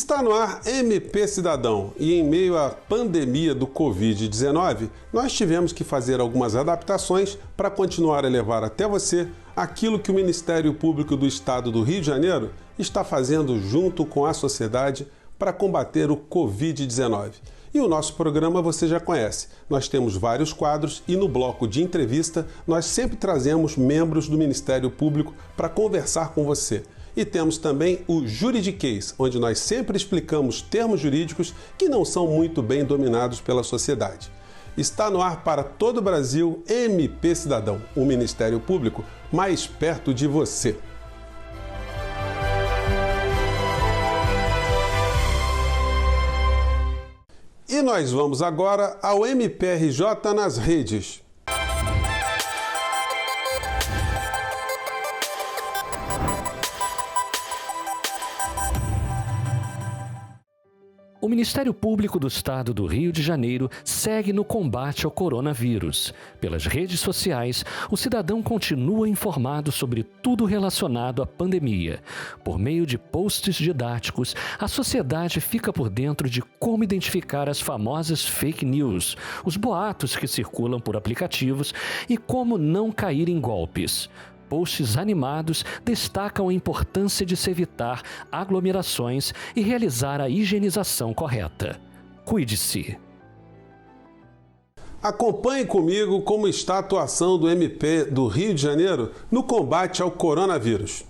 Está no ar MP Cidadão e em meio à pandemia do Covid-19, nós tivemos que fazer algumas adaptações para continuar a levar até você aquilo que o Ministério Público do Estado do Rio de Janeiro está fazendo junto com a sociedade para combater o Covid-19. E o nosso programa você já conhece. Nós temos vários quadros e no bloco de entrevista nós sempre trazemos membros do Ministério Público para conversar com você. E temos também o Juridiquês, onde nós sempre explicamos termos jurídicos que não são muito bem dominados pela sociedade. Está no ar para todo o Brasil MP Cidadão, o Ministério Público mais perto de você. E nós vamos agora ao MPRJ nas redes. O Ministério Público do Estado do Rio de Janeiro segue no combate ao coronavírus. Pelas redes sociais, o cidadão continua informado sobre tudo relacionado à pandemia. Por meio de posts didáticos, a sociedade fica por dentro de como identificar as famosas fake news, os boatos que circulam por aplicativos e como não cair em golpes. Posts animados destacam a importância de se evitar aglomerações e realizar a higienização correta. Cuide-se. Acompanhe comigo como está a atuação do MP do Rio de Janeiro no combate ao coronavírus.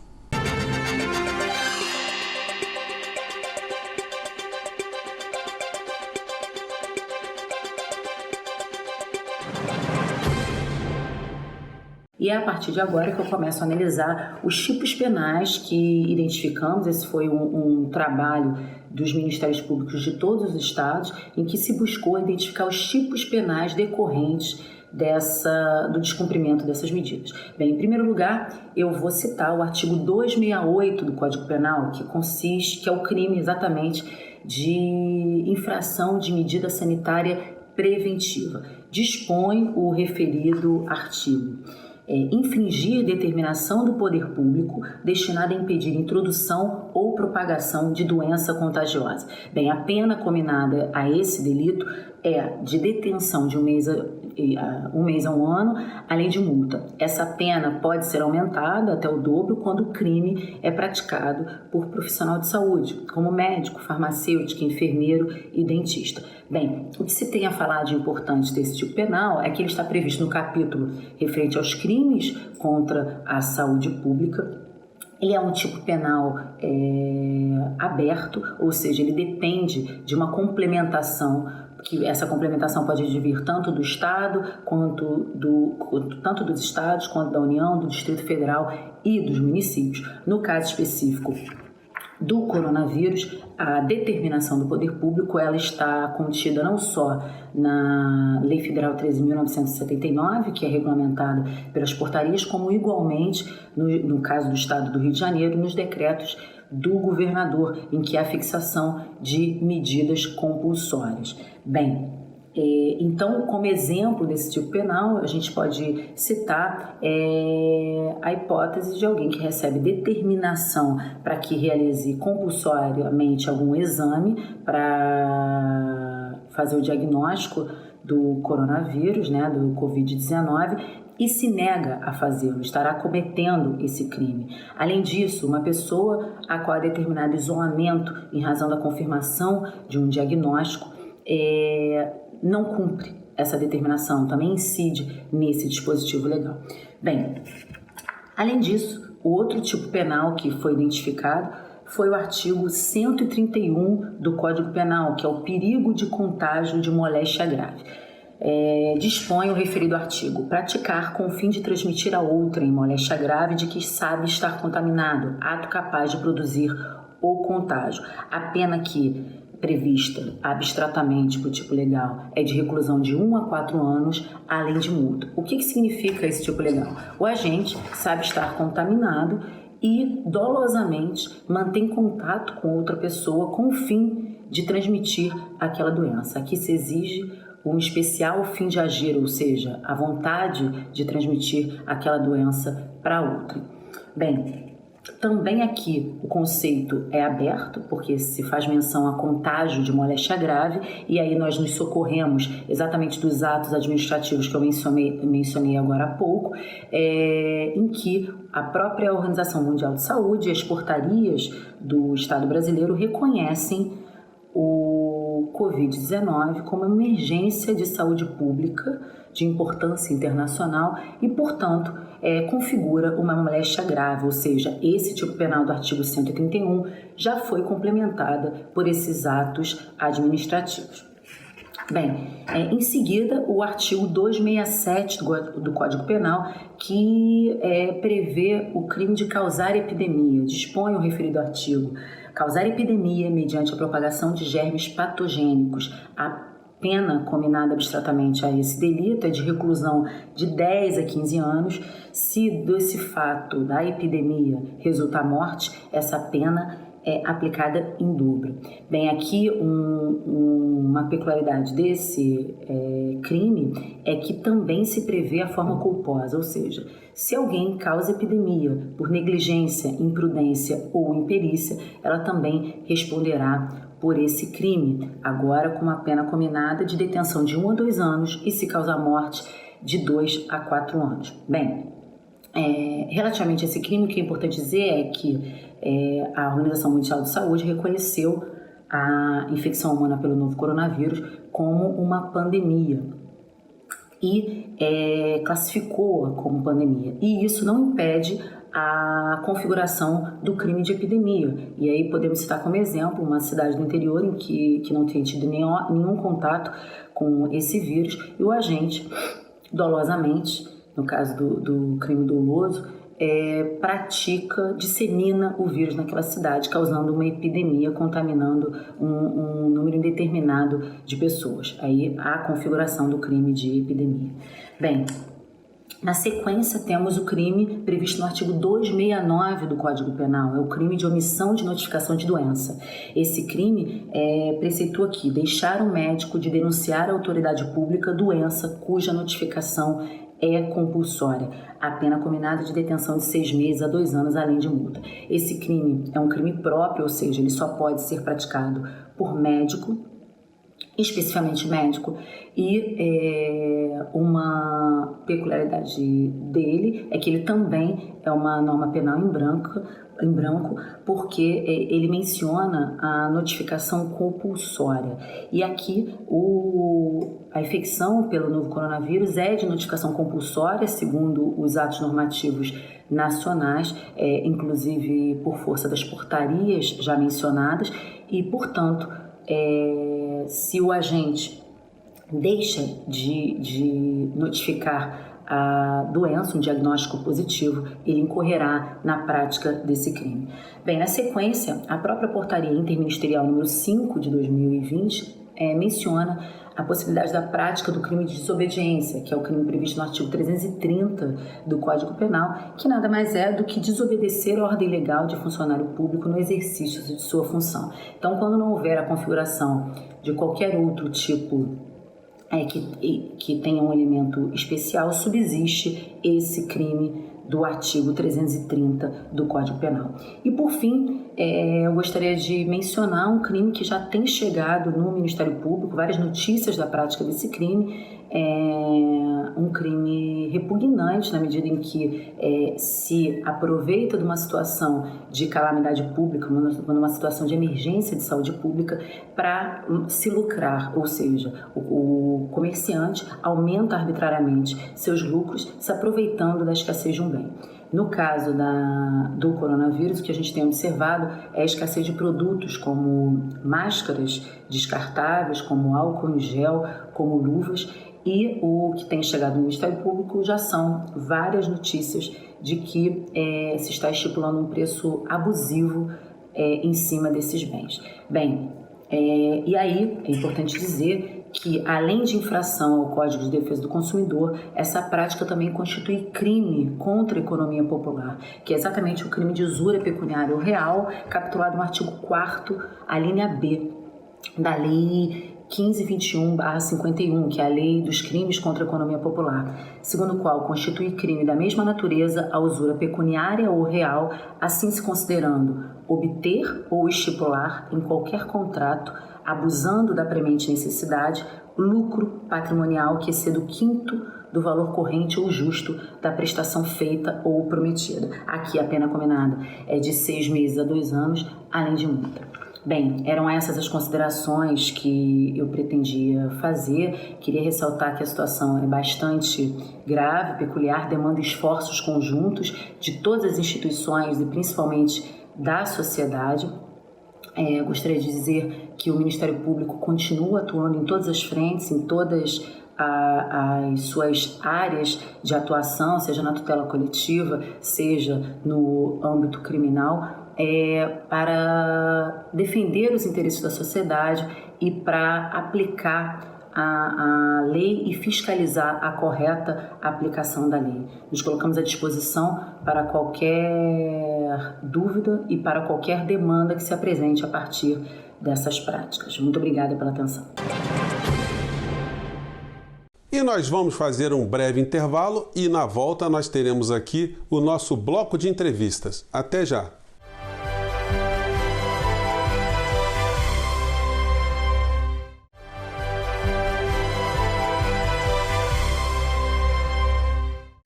E é a partir de agora que eu começo a analisar os tipos penais que identificamos. Esse foi um trabalho dos Ministérios Públicos de todos os estados, em que se buscou identificar os tipos penais decorrentes do descumprimento dessas medidas. Bem, em primeiro lugar, eu vou citar o artigo 268 do Código Penal, que é o crime exatamente de infração de medida sanitária preventiva. Dispõe o referido artigo. Infringir determinação do poder público destinada a impedir introdução ou propagação de doença contagiosa. Bem, a pena combinada a esse delito é de detenção de um mês a um ano, além de multa. Essa pena pode ser aumentada até o dobro quando o crime é praticado por profissional de saúde, como médico, farmacêutico, enfermeiro e dentista. Bem, o que se tem a falar de importante desse tipo penal é que ele está previsto no capítulo referente aos crimes contra a saúde pública. Ele é um tipo penal aberto, ou seja, ele depende de uma complementação, que essa complementação pode advir tanto do Estado, tanto dos estados, quanto da União, do Distrito Federal e dos municípios. No caso específico do coronavírus, a determinação do poder público ela está contida não só na Lei Federal 13.979, que é regulamentada pelas portarias, como igualmente, no caso do Estado do Rio de Janeiro, nos decretos do governador, em que há fixação de medidas compulsórias. Bem, então, como exemplo desse tipo penal, a gente pode citar a hipótese de alguém que recebe determinação para que realize compulsoriamente algum exame para fazer o diagnóstico do coronavírus, né, do Covid-19, e se nega a fazê-lo, estará cometendo esse crime. Além disso, uma pessoa a qual é determinado isolamento em razão da confirmação de um diagnóstico não cumpre essa determinação, também incide nesse dispositivo legal. Bem, além disso, o outro tipo penal que foi identificado foi o artigo 131 do Código Penal, que é o perigo de contágio de moléstia grave. Dispõe o referido artigo: praticar com o fim de transmitir a outrem moléstia grave de que sabe estar contaminado, ato capaz de produzir o contágio. A pena aqui prevista abstratamente para o tipo legal é de reclusão de 1 a 4 anos, além de multa. O que significa esse tipo legal? O agente sabe estar contaminado e dolosamente mantém contato com outra pessoa com o fim de transmitir aquela doença. Aqui se exige um especial fim de agir, ou seja, a vontade de transmitir aquela doença para outra. Bem, Também aqui o conceito é aberto, porque se faz menção a contágio de moléstia grave, e aí nós nos socorremos exatamente dos atos administrativos que eu mencionei agora há pouco, em que a própria Organização Mundial de Saúde e as portarias do Estado brasileiro reconhecem o Covid-19 como emergência de saúde pública de importância internacional e, portanto, configura uma moléstia grave, ou seja, esse tipo penal do artigo 131 já foi complementada por esses atos administrativos. Bem, em seguida, o artigo 267 do Código Penal, que prevê o crime de causar epidemia, dispõe o referido artigo: causar epidemia mediante a propagação de germes patogênicos. A pena combinada abstratamente a esse delito é de reclusão de 10 a 15 anos. Se desse fato da epidemia resultar morte, essa pena é aplicada em dobro. Bem, aqui uma peculiaridade desse crime é que também se prevê a forma culposa, ou seja, se alguém causa epidemia por negligência, imprudência ou imperícia, ela também responderá por esse crime, agora com uma pena combinada de detenção de 1 a 2 anos e, se causar morte, de 2 a 4 anos. Bem, relativamente a esse crime, o que é importante dizer é que a Organização Mundial de Saúde reconheceu a infecção humana pelo novo coronavírus como uma pandemia e classificou-a como pandemia. E isso não impede a configuração do crime de epidemia. E aí podemos citar como exemplo uma cidade do interior em que não tem tido nenhum contato com esse vírus e o agente, dolosamente, no caso do crime doloso, dissemina o vírus naquela cidade, causando uma epidemia, contaminando um número indeterminado de pessoas. Aí há a configuração do crime de epidemia. Bem, na sequência, temos o crime previsto no artigo 269 do Código Penal, é o crime de omissão de notificação de doença. Esse crime preceitua aqui deixar o médico de denunciar à autoridade pública doença cuja notificação é compulsória. A pena combinada de detenção de 6 meses a 2 anos, além de multa. Esse crime é um crime próprio, ou seja, ele só pode ser praticado por médico, especificamente médico, e uma peculiaridade dele é que ele também é uma norma penal em branco, porque ele menciona a notificação compulsória. E aqui a infecção pelo novo coronavírus é de notificação compulsória, segundo os atos normativos nacionais, inclusive por força das portarias já mencionadas, e, portanto, se o agente deixa de notificar a doença, um diagnóstico positivo, ele incorrerá na prática desse crime. Bem, na sequência, a própria portaria interministerial número 5 de 2020 menciona a possibilidade da prática do crime de desobediência, que é o crime previsto no artigo 330 do Código Penal, que nada mais é do que desobedecer a ordem legal de funcionário público no exercício de sua função. Então, quando não houver a configuração de qualquer outro tipo que tenha um elemento especial, subsiste esse crime do artigo 330 do Código Penal. E, por fim, eu gostaria de mencionar um crime que já tem chegado no Ministério Público, várias notícias da prática desse crime, um crime repugnante na medida em que se aproveita de uma situação de calamidade pública, numa situação de emergência de saúde pública, para se lucrar, ou seja, o comerciante aumenta arbitrariamente seus lucros se aproveitando da escassez de um bem. No caso do coronavírus, o que a gente tem observado é a escassez de produtos como máscaras descartáveis, como álcool em gel, como luvas, e o que tem chegado no Ministério Público já são várias notícias de que se está estipulando um preço abusivo em cima desses bens. Bem, e aí é importante dizer que, além de infração ao Código de Defesa do Consumidor, essa prática também constitui crime contra a economia popular, que é exatamente o crime de usura pecuniária ou real, capitulado no artigo 4º, a linha B da Lei 1521/51, que é a Lei dos Crimes contra a Economia Popular, segundo o qual constitui crime da mesma natureza a usura pecuniária ou real, assim se considerando obter ou estipular em qualquer contrato, abusando da premente necessidade, lucro patrimonial que exceda o quinto do valor corrente ou justo da prestação feita ou prometida. Aqui a pena combinada é de 6 meses a 2 anos, além de multa. Bem, eram essas as considerações que eu pretendia fazer. Queria ressaltar que a situação é bastante grave, peculiar, demanda esforços conjuntos de todas as instituições e principalmente da sociedade. Gostaria de dizer que o Ministério Público continua atuando em todas as frentes, em todas as suas áreas de atuação, seja na tutela coletiva, seja no âmbito criminal, para defender os interesses da sociedade e para aplicar a lei e fiscalizar a correta aplicação da lei. Nos colocamos à disposição para qualquer dúvida e para qualquer demanda que se apresente a partir dessas práticas. Muito obrigada pela atenção. E nós vamos fazer um breve intervalo e na volta nós teremos aqui o nosso bloco de entrevistas. Até já!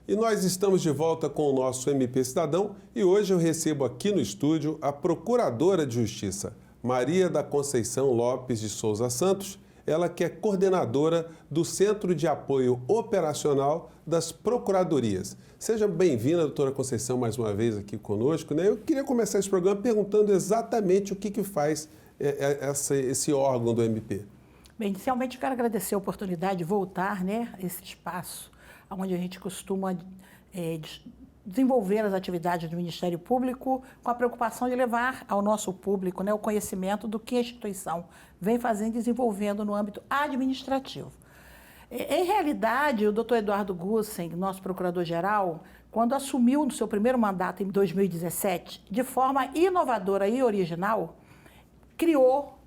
E nós estamos de volta com o nosso MP Cidadão e hoje eu recebo aqui no estúdio a Procuradora de Justiça, Maria da Conceição Lopes de Souza Santos, ela que é coordenadora do Centro de Apoio Operacional das Procuradorias. Seja bem-vinda, doutora Conceição, mais uma vez aqui conosco. Eu queria começar esse programa perguntando exatamente o que faz esse órgão do MP. Bem, inicialmente eu quero agradecer a oportunidade de voltar, esse espaço onde a gente costuma desenvolver as atividades do Ministério Público com a preocupação de levar ao nosso público o conhecimento do que a instituição vem fazendo e desenvolvendo no âmbito administrativo. Em realidade, o Dr. Eduardo Gussen, nosso procurador-geral, quando assumiu no seu primeiro mandato em 2017, de forma inovadora e original,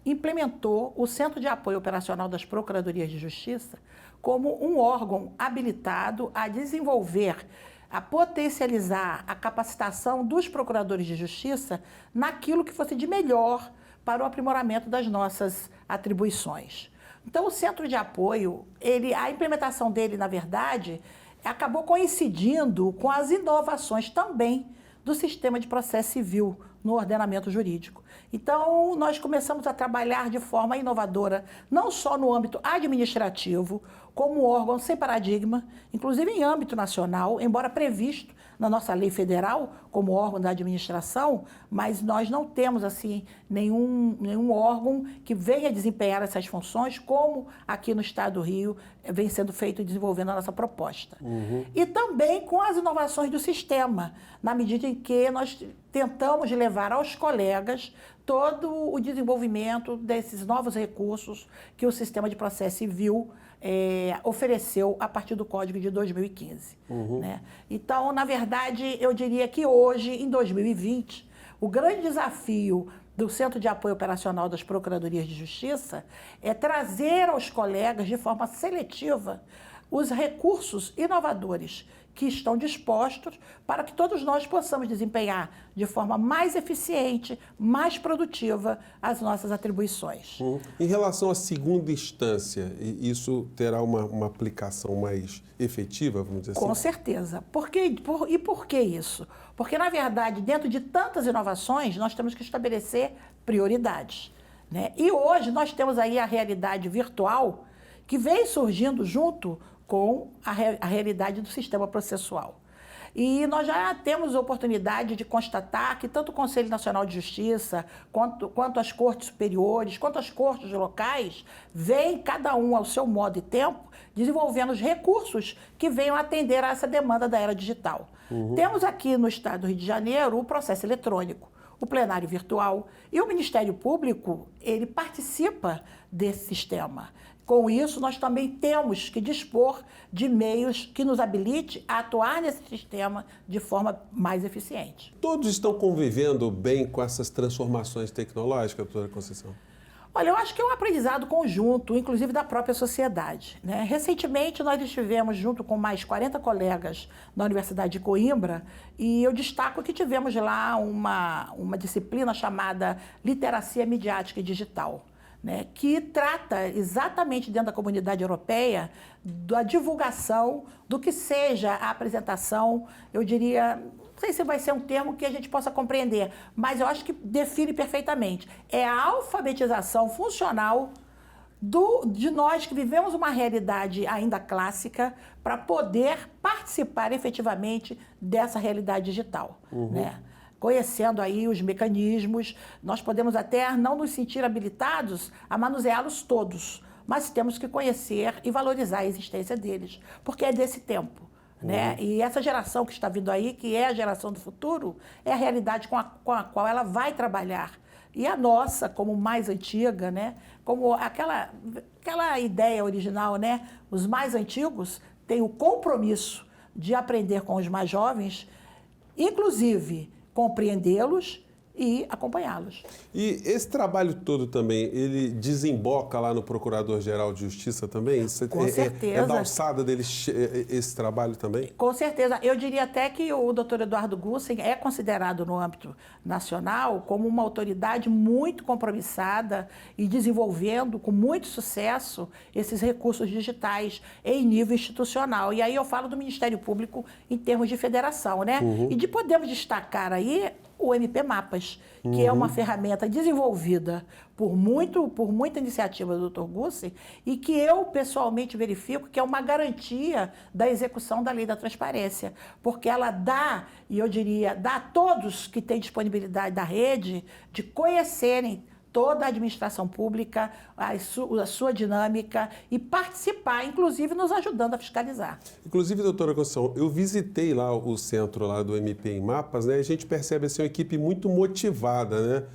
implementou o Centro de Apoio Operacional das Procuradorias de Justiça como um órgão habilitado a desenvolver, a potencializar a capacitação dos procuradores de justiça naquilo que fosse de melhor para o aprimoramento das nossas atribuições. Então, o Centro de Apoio, a implementação dele, na verdade, acabou coincidindo com as inovações também do sistema de processo civil no ordenamento jurídico. Então, nós começamos a trabalhar de forma inovadora, não só no âmbito administrativo, como um órgão sem paradigma, inclusive em âmbito nacional, embora previsto na nossa lei federal como órgão da administração, mas nós não temos assim nenhum órgão que venha desempenhar essas funções como aqui no Estado do Rio vem sendo feito e desenvolvendo a nossa proposta. E também com as inovações do sistema, na medida em que nós tentamos levar aos colegas todo o desenvolvimento desses novos recursos que o sistema de processo civil ofereceu a partir do Código de 2015. Então, na verdade, eu diria que hoje, em 2020, o grande desafio do Centro de Apoio Operacional das Procuradorias de Justiça é trazer aos colegas, de forma seletiva, os recursos inovadores que estão dispostos para que todos nós possamos desempenhar de forma mais eficiente, mais produtiva as nossas atribuições. Em relação à segunda instância, isso terá uma aplicação mais efetiva, vamos dizer assim? Com certeza. Por que isso? Porque, na verdade, dentro de tantas inovações, nós temos que estabelecer prioridades. E hoje nós temos aí a realidade virtual que vem surgindo junto com a realidade do sistema processual. E nós já temos a oportunidade de constatar que tanto o Conselho Nacional de Justiça, quanto as cortes superiores, quanto as cortes locais, vêm, cada um ao seu modo e tempo, desenvolvendo os recursos que venham atender a essa demanda da era digital. Temos aqui no Estado do Rio de Janeiro o processo eletrônico, o plenário virtual, e o Ministério Público, ele participa desse sistema. Com isso, nós também temos que dispor de meios que nos habilite a atuar nesse sistema de forma mais eficiente. Todos estão convivendo bem com essas transformações tecnológicas, doutora Conceição? Olha, eu acho que é um aprendizado conjunto, inclusive da própria sociedade, né? Recentemente, nós estivemos junto com mais 40 colegas na Universidade de Coimbra e eu destaco que tivemos lá uma disciplina chamada Literacia Midiática e Digital, né, que trata exatamente dentro da comunidade europeia da divulgação do que seja a apresentação, eu diria, não sei se vai ser um termo que a gente possa compreender, mas eu acho que define perfeitamente. É a alfabetização funcional de nós que vivemos uma realidade ainda clássica para poder participar efetivamente dessa realidade digital, né? Conhecendo aí os mecanismos, nós podemos até não nos sentir habilitados a manuseá-los todos, mas temos que conhecer e valorizar a existência deles, porque é desse tempo, né? E essa geração que está vindo aí, que é a geração do futuro, é a realidade com a qual ela vai trabalhar. E a nossa, como mais antiga, né? Como aquela ideia original, né? Os mais antigos têm o compromisso de aprender com os mais jovens, inclusive compreendê-los e acompanhá-los. E esse trabalho todo também, ele desemboca lá no Procurador-Geral de Justiça também? Com certeza. É da alçada deles esse trabalho também? Com certeza. Eu diria até que o Dr. Eduardo Gussen é considerado no âmbito nacional como uma autoridade muito compromissada e desenvolvendo com muito sucesso esses recursos digitais em nível institucional. E aí eu falo do Ministério Público em termos de federação, né? E podemos destacar aí o MP Mapas, que é uma ferramenta desenvolvida por muita iniciativa do Dr. Gussen e que eu pessoalmente verifico que é uma garantia da execução da Lei da Transparência, porque ela dá, e eu diria, dá a todos que têm disponibilidade da rede de conhecerem toda a administração pública, a sua dinâmica e participar, inclusive nos ajudando a fiscalizar. Inclusive, doutora Conceição, eu visitei lá o centro lá do MP em Mapas, né? E a gente percebe assim, uma equipe muito motivada, né?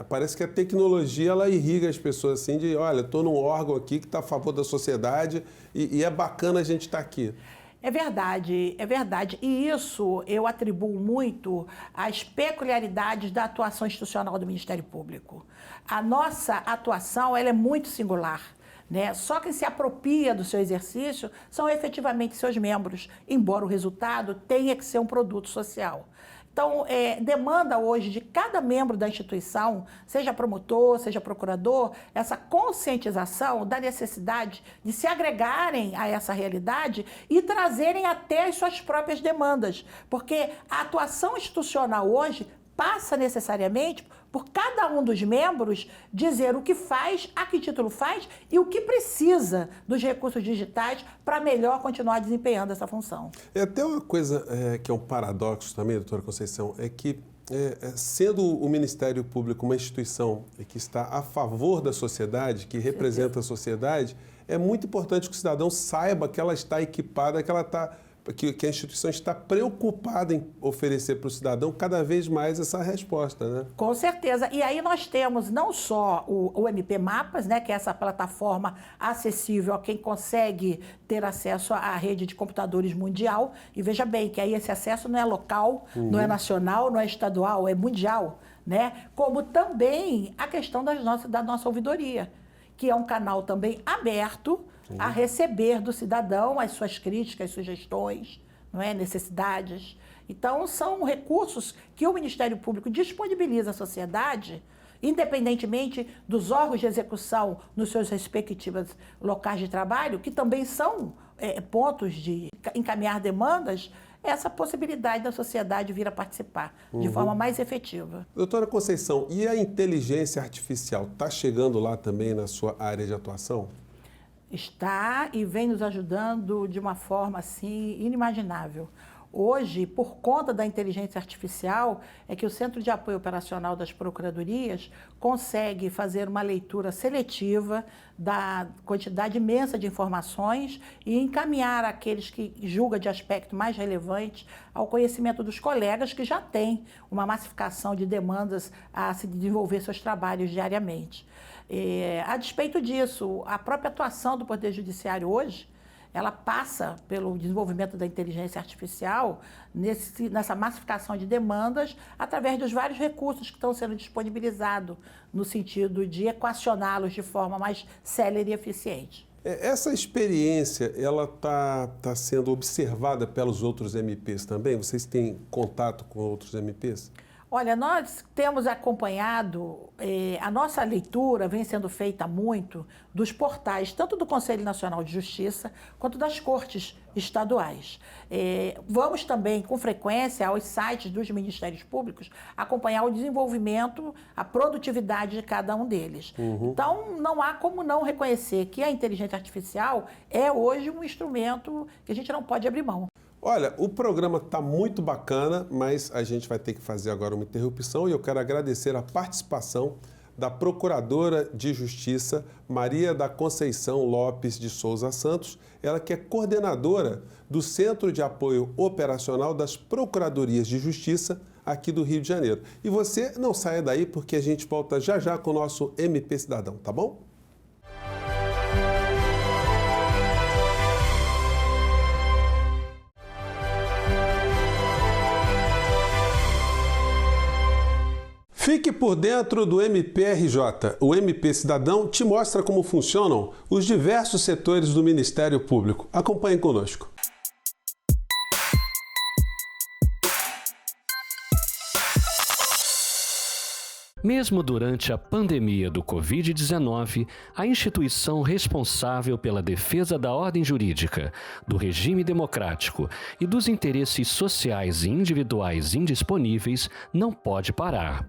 Parece que a tecnologia ela irriga as pessoas assim de, olha, estou num órgão aqui que está a favor da sociedade e é bacana a gente estar aqui. É verdade, é verdade. E isso eu atribuo muito às peculiaridades da atuação institucional do Ministério Público. A nossa atuação ela é muito singular, né? Só quem se apropria do seu exercício são efetivamente seus membros, embora o resultado tenha que ser um produto social. Então, demanda hoje de cada membro da instituição, seja promotor, seja procurador, essa conscientização da necessidade de se agregarem a essa realidade e trazerem até as suas próprias demandas. Porque a atuação institucional hoje passa necessariamente por cada um dos membros dizer o que faz, a que título faz e o que precisa dos recursos digitais para melhor continuar desempenhando essa função. É até uma coisa que é um paradoxo também, doutora Conceição, é que sendo o Ministério Público uma instituição que está a favor da sociedade, que representa a sociedade, é muito importante que o cidadão saiba que ela está equipada, que a instituição está preocupada em oferecer para o cidadão cada vez mais essa resposta, né? Com certeza. E aí nós temos não só o MP Mapas, né, que é essa plataforma acessível a quem consegue ter acesso à rede de computadores mundial. E veja bem que aí esse acesso não é local, não é nacional, não é estadual, é mundial, né? Como também a questão da nossa ouvidoria, que é um canal também aberto a receber do cidadão as suas críticas, sugestões, não é? Necessidades. Então, são recursos que o Ministério Público disponibiliza à sociedade, independentemente dos órgãos de execução nos seus respectivos locais de trabalho, que também são pontos de encaminhar demandas, essa possibilidade da sociedade vir a participar de forma mais efetiva. Doutora Conceição, e a inteligência artificial está chegando lá também na sua área de atuação? Está e vem nos ajudando de uma forma assim inimaginável. Hoje, por conta da inteligência artificial, é que o Centro de Apoio Operacional das Procuradorias consegue fazer uma leitura seletiva da quantidade imensa de informações e encaminhar aqueles que julga de aspecto mais relevante ao conhecimento dos colegas que já têm uma massificação de demandas a se desenvolver seus trabalhos diariamente. A despeito disso, a própria atuação do Poder Judiciário hoje, ela passa pelo desenvolvimento da inteligência artificial nessa massificação de demandas através dos vários recursos que estão sendo disponibilizados no sentido de equacioná-los de forma mais célere e eficiente. Essa experiência, ela tá sendo observada pelos outros MPs também? Vocês têm contato com outros MPs? Olha, nós temos acompanhado, a nossa leitura vem sendo feita muito dos portais, tanto do Conselho Nacional de Justiça, quanto das cortes estaduais. Vamos também, com frequência, aos sites dos Ministérios Públicos, acompanhar o desenvolvimento, a produtividade de cada um deles. Então, não há como não reconhecer que a inteligência artificial é hoje um instrumento que a gente não pode abrir mão. Olha, o programa está muito bacana, mas a gente vai ter que fazer agora uma interrupção e eu quero agradecer a participação da Procuradora de Justiça, Maria da Conceição Lopes de Souza Santos, ela que é coordenadora do Centro de Apoio Operacional das Procuradorias de Justiça aqui do Rio de Janeiro. E você não saia daí porque a gente volta já já com o nosso MP Cidadão, tá bom? Fique por dentro do MPRJ. O MP Cidadão te mostra como funcionam os diversos setores do Ministério Público. Acompanhe conosco. Mesmo durante a pandemia do Covid-19, a instituição responsável pela defesa da ordem jurídica, do regime democrático e dos interesses sociais e individuais indisponíveis não pode parar.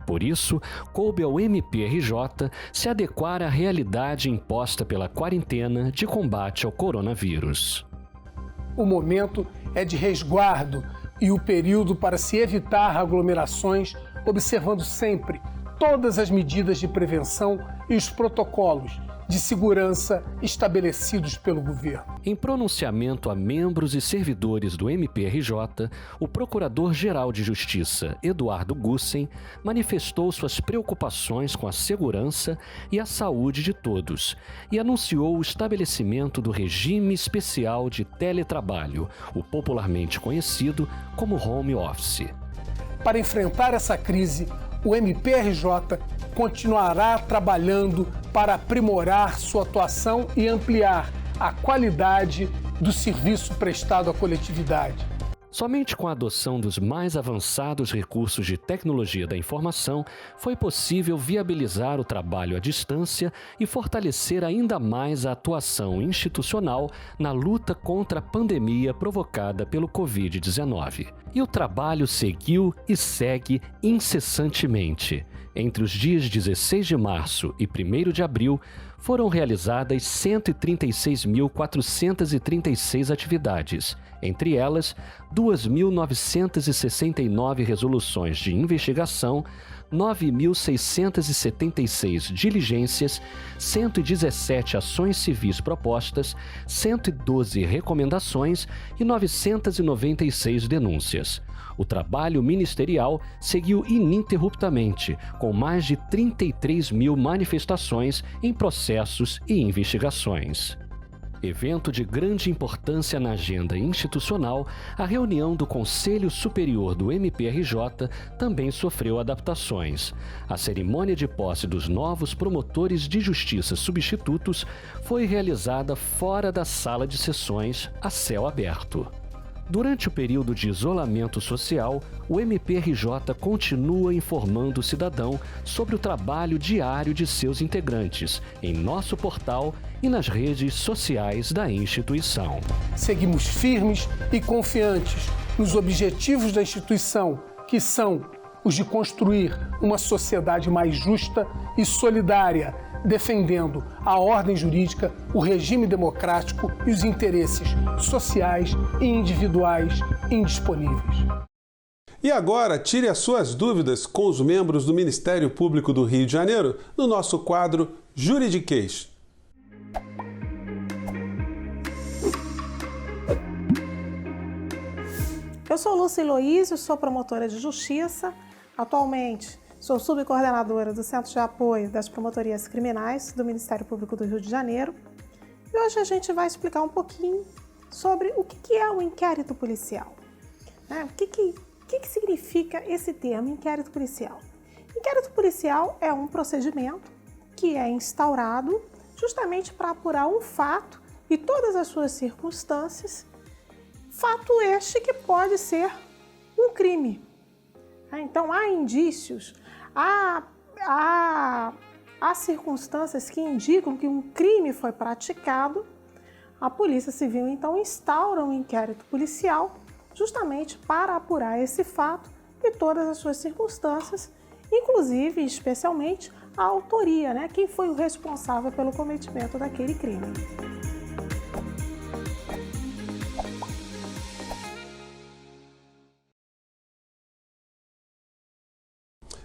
Por isso, coube ao MPRJ se adequar à realidade imposta pela quarentena de combate ao coronavírus. O momento é de resguardo e o período para se evitar aglomerações, observando sempre todas as medidas de prevenção e os protocolos de segurança estabelecidos pelo governo. Em pronunciamento a membros e servidores do MPRJ, o Procurador-Geral de Justiça, Eduardo Gussen, manifestou suas preocupações com a segurança e a saúde de todos e anunciou o estabelecimento do regime especial de teletrabalho, o popularmente conhecido como home office. Para enfrentar essa crise, o MPRJ continuará trabalhando para aprimorar sua atuação e ampliar a qualidade do serviço prestado à coletividade. Somente com a adoção dos mais avançados recursos de tecnologia da informação foi possível viabilizar o trabalho à distância e fortalecer ainda mais a atuação institucional na luta contra a pandemia provocada pelo Covid-19. E o trabalho seguiu e segue incessantemente. Entre os dias 16 de março e 1º de abril, foram realizadas 136.436 atividades, entre elas 2.969 resoluções de investigação, 9.676 diligências, 117 ações civis propostas, 112 recomendações e 996 denúncias. O trabalho ministerial seguiu ininterruptamente, com mais de 33 mil manifestações em processos e investigações. Evento de grande importância na agenda institucional, a reunião do Conselho Superior do MPRJ também sofreu adaptações. A cerimônia de posse dos novos promotores de justiça substitutos foi realizada fora da sala de sessões, a céu aberto. Durante o período de isolamento social, o MPRJ continua informando o cidadão sobre o trabalho diário de seus integrantes em nosso portal e nas redes sociais da instituição. Seguimos firmes e confiantes nos objetivos da instituição, que são os de construir uma sociedade mais justa e solidária, defendendo a ordem jurídica, o regime democrático e os interesses sociais e individuais indisponíveis. E agora, tire as suas dúvidas com os membros do Ministério Público do Rio de Janeiro no nosso quadro Juridiquês. Eu sou Lúcia Heloísio, sou promotora de justiça. Atualmente, sou subcoordenadora do Centro de Apoio das Promotorias Criminais do Ministério Público do Rio de Janeiro E hoje a gente vai explicar um pouquinho sobre o que é o inquérito policial. O que significa esse termo, inquérito policial? Inquérito policial é um procedimento que é instaurado justamente para apurar um fato e todas as suas circunstâncias, fato este que pode ser um crime. Então, há indícios, há circunstâncias que indicam que um crime foi praticado. A Polícia Civil, então, instaura um inquérito policial justamente para apurar esse fato e todas as suas circunstâncias, inclusive, especialmente, a autoria, né? Quem foi o responsável pelo cometimento daquele crime.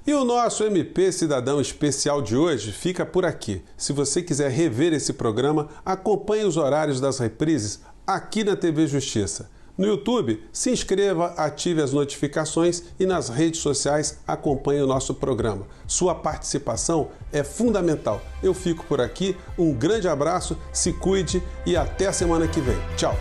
E o nosso MP Cidadão Especial de hoje fica por aqui. Se você quiser rever esse programa, acompanhe os horários das reprises aqui na TV Justiça. No YouTube, se inscreva, ative as notificações e nas redes sociais acompanhe o nosso programa. Sua participação é fundamental. Eu fico por aqui, um grande abraço, se cuide e até a semana que vem. Tchau!